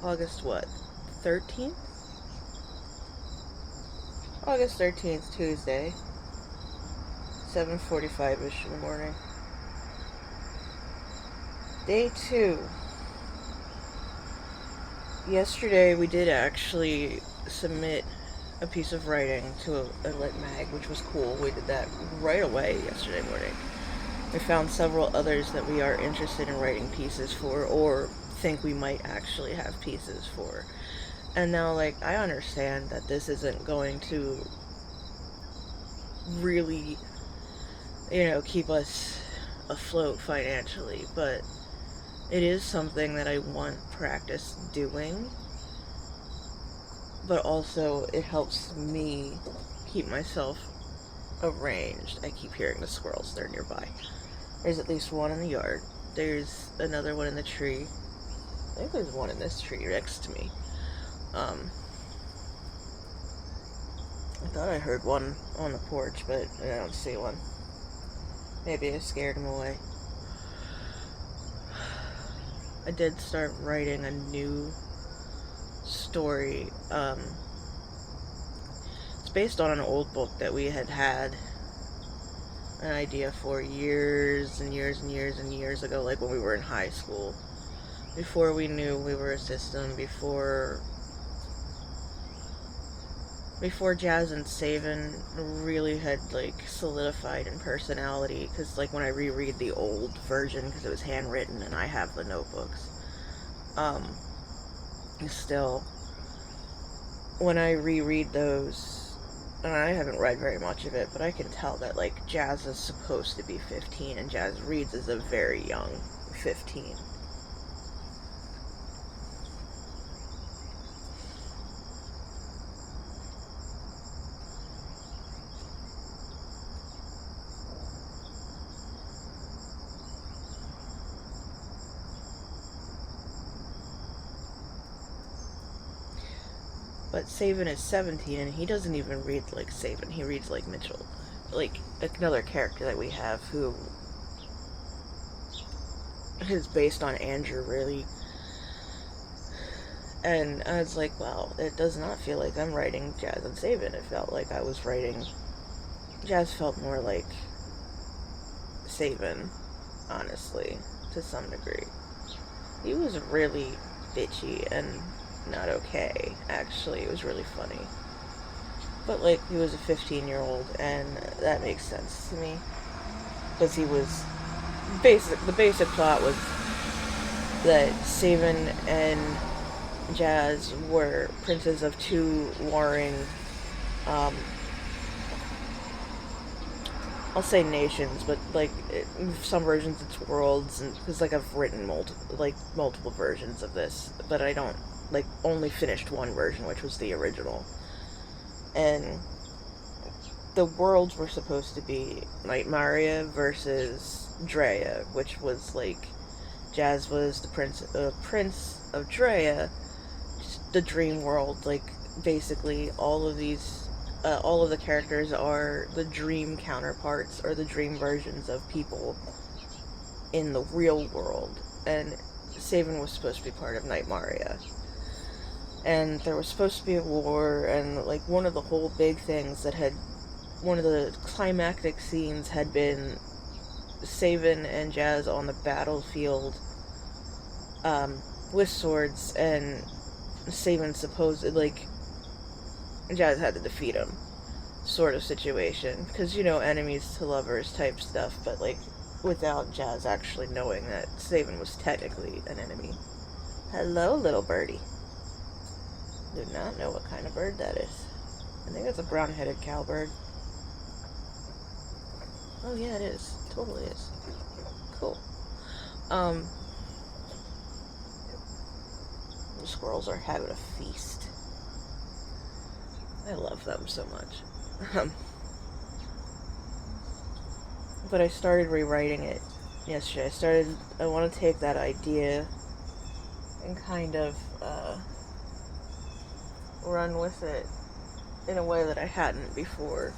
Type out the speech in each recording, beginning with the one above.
August what? 13th? August 13th, Tuesday. 7:45ish in the morning. Day 2. Yesterday we did actually submit a piece of writing to a lit mag, which was cool. We did that right away yesterday morning. We found several others that we are interested in writing pieces for, or think we might actually have pieces for. And now, like, I understand that this isn't going to really, keep us afloat financially, but it is something that I want practice doing, but also it helps me keep myself arranged. I keep hearing the squirrels, they're nearby. There's at least one in the yard. There's another one in the tree. I think there's one in this tree next to me. I thought I heard one on the porch, but I don't see one. Maybe I scared him away. I did start writing a new story. It's based on an old book that we had an idea for years and years and years and years ago, like when we were in high school. Before we knew we were a system, before Jazz and Saven really had, like, solidified in personality, because, like, when I reread the old version, because it was handwritten and I have the notebooks, still, when I reread those, and I haven't read very much of it, but I can tell that, like, Jazz is supposed to be 15, and Jazz reads as a very young 15. But Saven is 17, and he doesn't even read like Saven. He reads like Mitchell. Like, another character that we have who is based on Andrew, really. And I was like, wow, it does not feel like I'm writing Jazz and Saven. It felt like I was writing... Jazz felt more like Saven, honestly, to some degree. He was really bitchy and not okay, actually. It was really funny. But, like, he was a 15-year-old, and that makes sense to me. Because he was... The basic plot was that Saven and Jazz were princes of two warring... I'll say nations, but, like, some versions it's worlds, and because, like, I've written multiple versions of this, but I don't, like, only finished one version, which was the original. And the worlds were supposed to be Nightmaria versus Drea, which was, like, Jazz was the prince of Drea, just the dream world. Like, basically all of the characters are the dream counterparts, or the dream versions of people in the real world. And Saven was supposed to be part of Nightmaria. And there was supposed to be a war, and, like, one of the whole big things one of the climactic scenes had been Saven and Jazz on the battlefield, with swords, and Saven Jazz had to defeat him, sort of situation, because, enemies to lovers type stuff, but, like, without Jazz actually knowing that Saven was technically an enemy. Hello, little birdie. Do not know what kind of bird that is. I think it's a brown-headed cowbird. Oh yeah, it is. Totally is. Cool. The squirrels are having a feast. I love them so much. But I started rewriting it yesterday. I want to take that idea and kind of, run with it in a way that I hadn't before.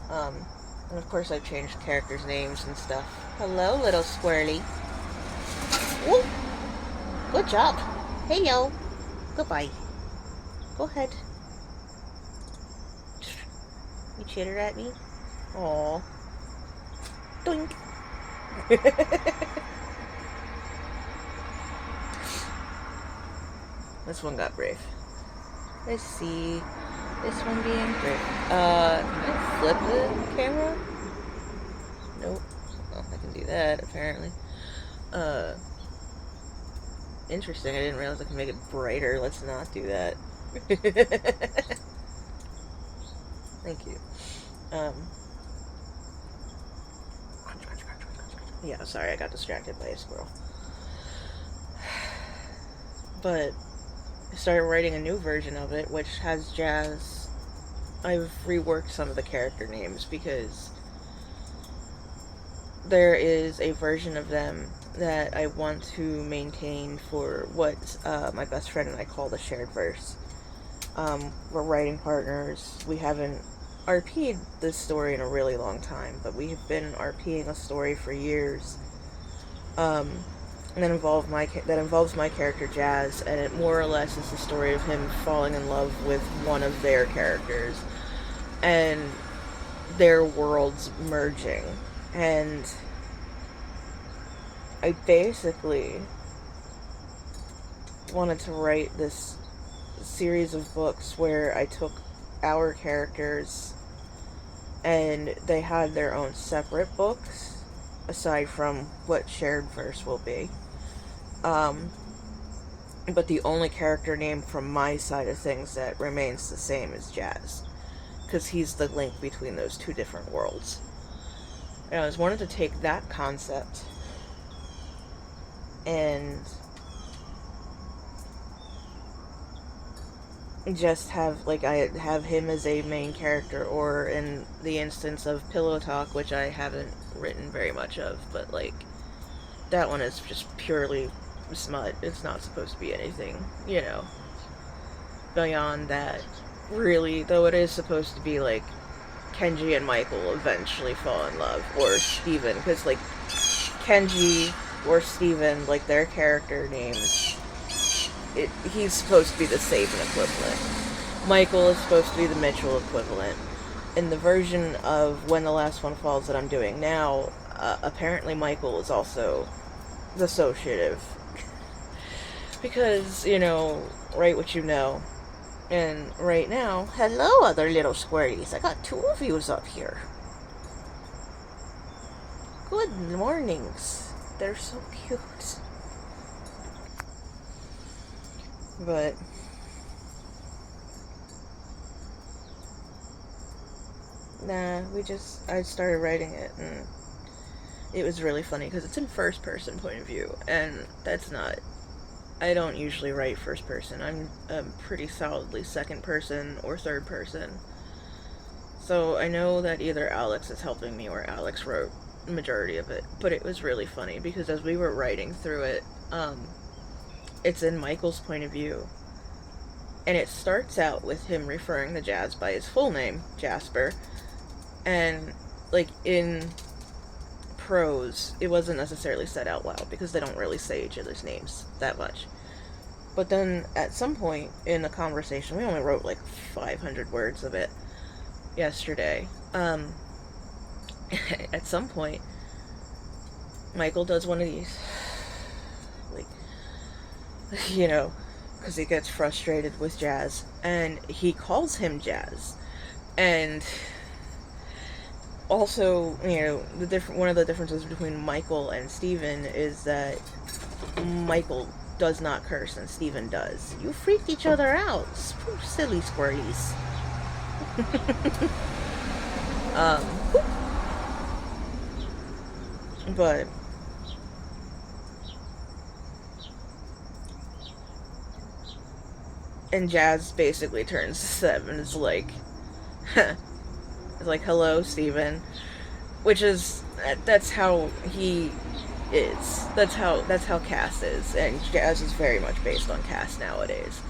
And of course I've changed characters' names and stuff. Hello, little squirrely. Whoop! Good job. Hello. Goodbye. Go ahead. You chittered at me? Aw. Doink. This one got brave. Let's see. This one being brave. Can I flip the camera? Nope. Well, I can do that, apparently. Interesting. I didn't realize I could make it brighter. Let's not do that. Thank you. Yeah, sorry, I got distracted by a squirrel. But I started writing a new version of it, which has Jazz. I've reworked some of the character names because there is a version of them that I want to maintain for what my best friend and I call the shared verse. We're writing partners. We haven't RP'd this story in a really long time, but we have been RPing a story for years. That involves my character Jazz, and it more or less is the story of him falling in love with one of their characters, and their worlds merging. And I basically wanted to write this series of books where I took our characters and they had their own separate books aside from what shared verse will be. But the only character name from my side of things that remains the same is Jazz, because he's the link between those two different worlds. And I was wanted to take that concept and just have him as a main character, or in the instance of Pillow Talk, which I haven't written very much of, but that one is just purely smut. It's not supposed to be anything, beyond that, really, though it is supposed to be Kenji and Michael eventually fall in love, or Steven, because Kenji or Steven, their character names, he's supposed to be the Saban equivalent. Michael is supposed to be the Mitchell equivalent. In the version of When the Last One Falls that I'm doing now, apparently Michael is also dissociative. Because, write what you know. And right now, hello other little squirties. I got 2 of yous up here. Good mornings. They're so cute. But I started writing it, and it was really funny because it's in first person point of view, and I don't usually write first person. I'm pretty solidly second person or third person. So I know that either Alex is helping me or Alex wrote the majority of it, but it was really funny because as we were writing through it, it's in Michael's point of view, and it starts out with him referring to Jazz by his full name, Jasper, and in prose, it wasn't necessarily said out loud because they don't really say each other's names that much. But then at some point in the conversation, we only wrote 500 words of it yesterday. At some point, Michael does one of these, because he gets frustrated with Jazz, and he calls him Jazz. And also, one of the differences between Michael and Steven is that Michael does not curse and Steven does. You freaked each other out, silly squirties. But and Jazz basically turns 7 and is hello, Steven. Which is, that's how he is. That's how Cass is. And Jazz is very much based on Cass nowadays.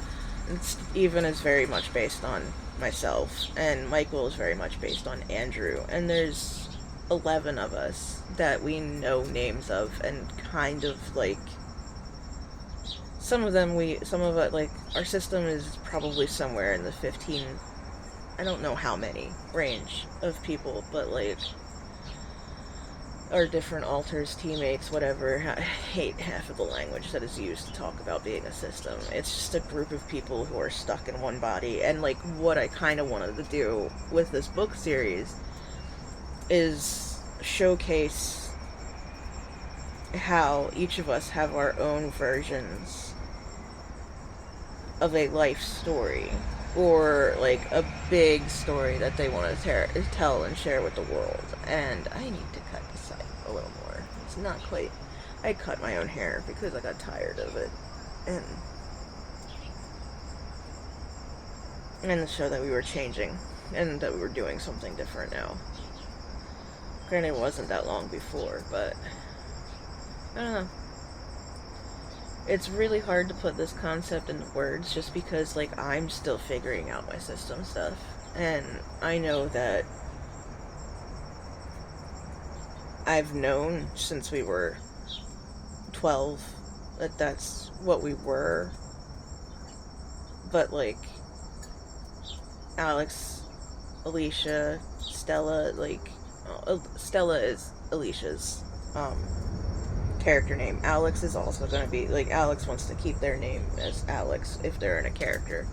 And Steven is very much based on myself. And Michael is very much based on Andrew. And there's 11 of us that we know names of and kind of some of it, like, our system is probably somewhere in the 15, I don't know how many, range of people, but, like, our different alters, teammates, whatever. I hate half of the language that is used to talk about being a system. It's just a group of people who are stuck in one body, and, like, what I kind of wanted to do with this book series is showcase how each of us have our own versions of a life story, or like a big story that they want to tell and share with the world. And I need to cut this side a little more. It's not quite. I cut my own hair because I got tired of it, and to show that we were changing and that we were doing something different now. Granted, it wasn't that long before, but I don't know. It's really hard to put this concept into words just because, like, I'm still figuring out my system stuff. And I know that I've known since we were 12 that that's what we were. But, like, Alex, Alicia, Stella, like, Stella is Alicia's character name. Alex is also going to be, like, Alex wants to keep their name as Alex if they're in a character.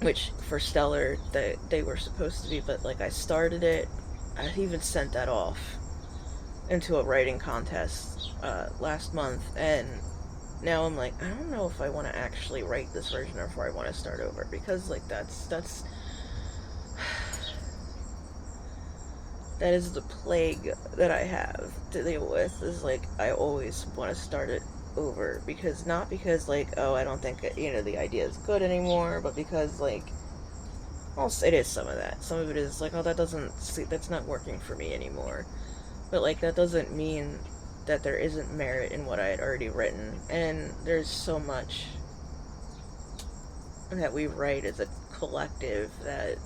Which for Stellar, they were supposed to be, but, like, I started it. I even sent that off into a writing contest last month, and now I'm like, I don't know if I want to actually write this version or if I want to start over, because, like, that is the plague that I have to deal with, is, like, I always want to start it over, because, not because, like, oh, I don't think, the idea is good anymore, but because, like, well, it is some of that. Some of it is, like, oh, that's not working for me anymore. But, like, that doesn't mean that there isn't merit in what I had already written, and there's so much that we write as a collective that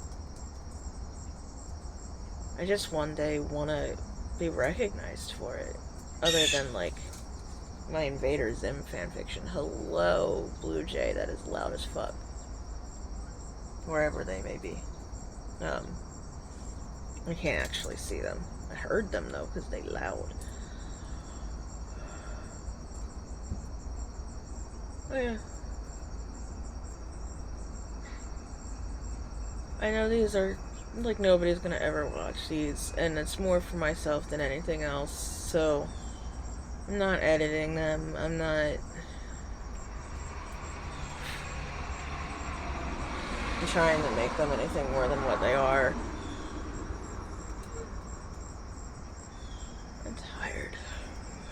I just one day want to be recognized for it. Other than, like, my Invader Zim fanfiction. Hello, Blue Jay, that is loud as fuck. Wherever they may be. I can't actually see them. I heard them, though, because they loud. Oh, yeah. I know these are, like, nobody's gonna ever watch these, and it's more for myself than anything else, so I'm not editing them. I'm not trying to make them anything more than what they are. I'm tired.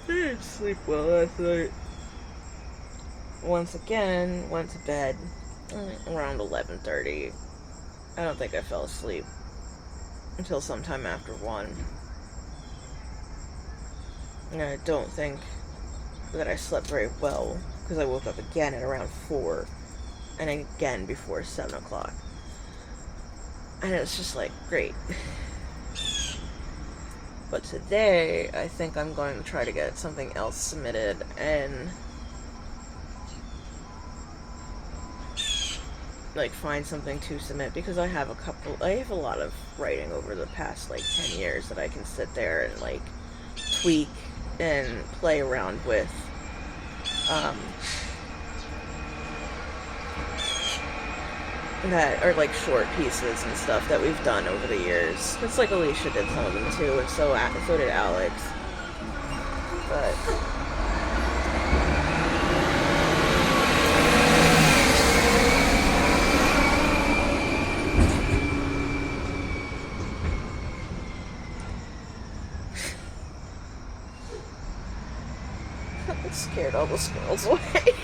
I didn't sleep well last night. Once again, went to bed around 11:30. I don't think I fell asleep until sometime after 1. And I don't think that I slept very well, because I woke up again at around 4, and again before 7 o'clock. And it's just like, great. But today, I think I'm going to try to get something else submitted, and, like, find something to submit, because I have a lot of writing over the past, like, 10 years that I can sit there and, like, tweak and play around with. That are, like, short pieces and stuff that we've done over the years. It's like Alicia did some of them too, and so did Alex. But it scared all the squirrels away.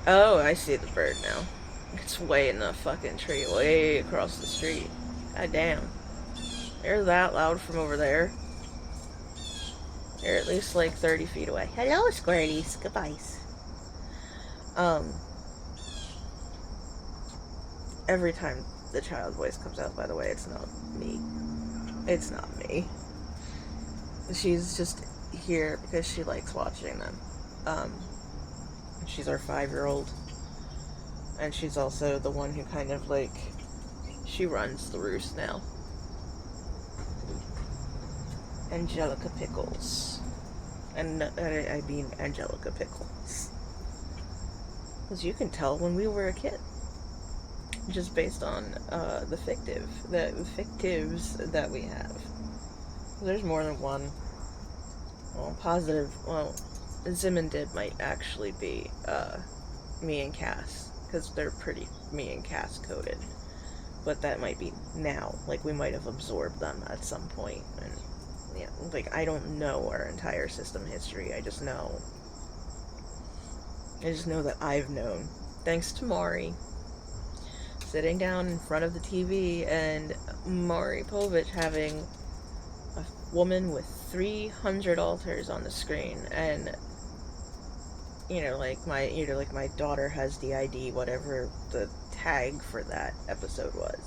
Oh, I see the bird now. It's way in the fucking tree, way across the street. God damn. They're that loud from over there. They're at least like 30 feet away. Hello, squirrelies. Goodbyes. Every time the child voice comes out, by the way, it's not me. It's not me. She's just here because she likes watching them. Um, she's our 5-year-old, and she's also the one who kind of like, she runs the roost now. Angelica Pickles. And I mean Angelica Pickles. Because you can tell when we were a kid. Just based on the fictives that we have. There's more than one. Well, positive. Well, Zim and Dib might actually be me and Cass, because they're pretty me and Cass coded. But that might be now. Like, we might have absorbed them at some point. And, yeah, like, I don't know our entire system history. I just know that I've known. Thanks to Mari. Sitting down in front of the TV and Mari Povich having a woman with 300 altars on the screen, and my daughter has the ID, whatever the tag for that episode was.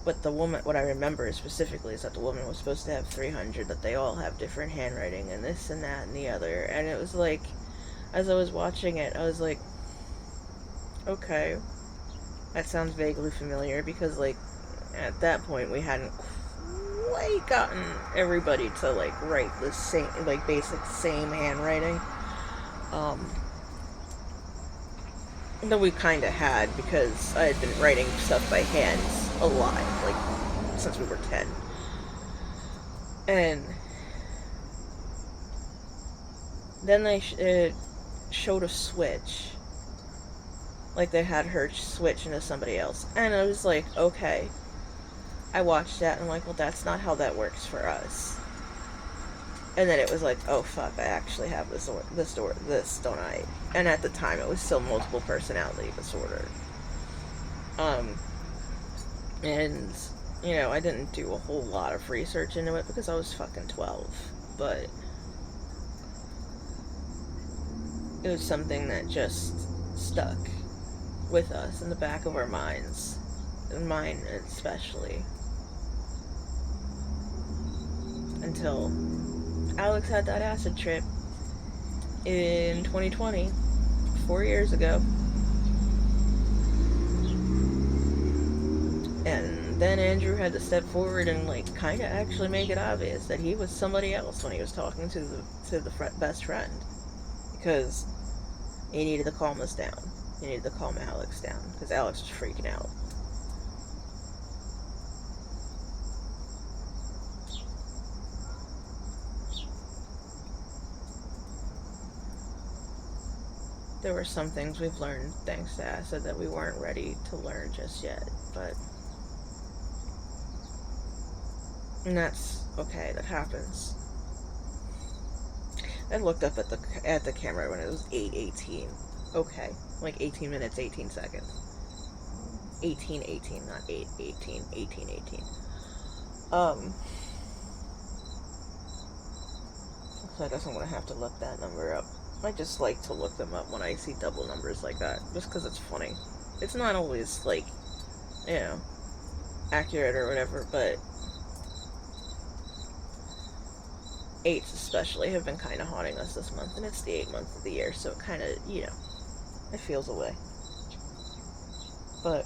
But the woman, what I remember specifically is that the woman was supposed to have 300, that they all have different handwriting and this and that and the other, and it was like, as I was watching it, I was like, okay, that sounds vaguely familiar, because, like, at that point, we hadn't quite gotten everybody to, like, write the same, like, basic same handwriting. Though we kind of had, because I had been writing stuff by hands a lot, like, since we were 10. And then they showed a switch. Like, they had her switch into somebody else. And I was like, okay. I watched that and I'm like, well, that's not how that works for us. And then it was like, oh fuck, I actually have this, don't I? And at the time, it was still multiple personality disorder. And, I didn't do a whole lot of research into it because I was fucking 12. But it was something that just stuck with us in the back of our minds, and mine especially, until Alex had that acid trip in 2020, 4 years ago, and then Andrew had to step forward and, like, kind of actually make it obvious that he was somebody else when he was talking to the best friend, because he needed to calm us down. He needed to calm Alex down, because Alex was freaking out. There were some things we've learned thanks to acid that we weren't ready to learn just yet, but... And that's okay, that happens. I looked up at the camera when it was 8:18. Okay, like 18 minutes, 18 seconds. 18:18, not 8:18. 18:18. So I guess I'm gonna have to look that number up. I just like to look them up when I see double numbers like that, just because it's funny. It's not always, like, accurate or whatever, but 8s especially have been kind of haunting us this month, and it's the 8th month of the year, so it kind of, it feels away. But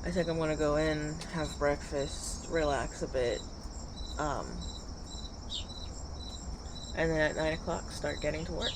I think I'm gonna go in, have breakfast, relax a bit, and then at 9 o'clock start getting to work.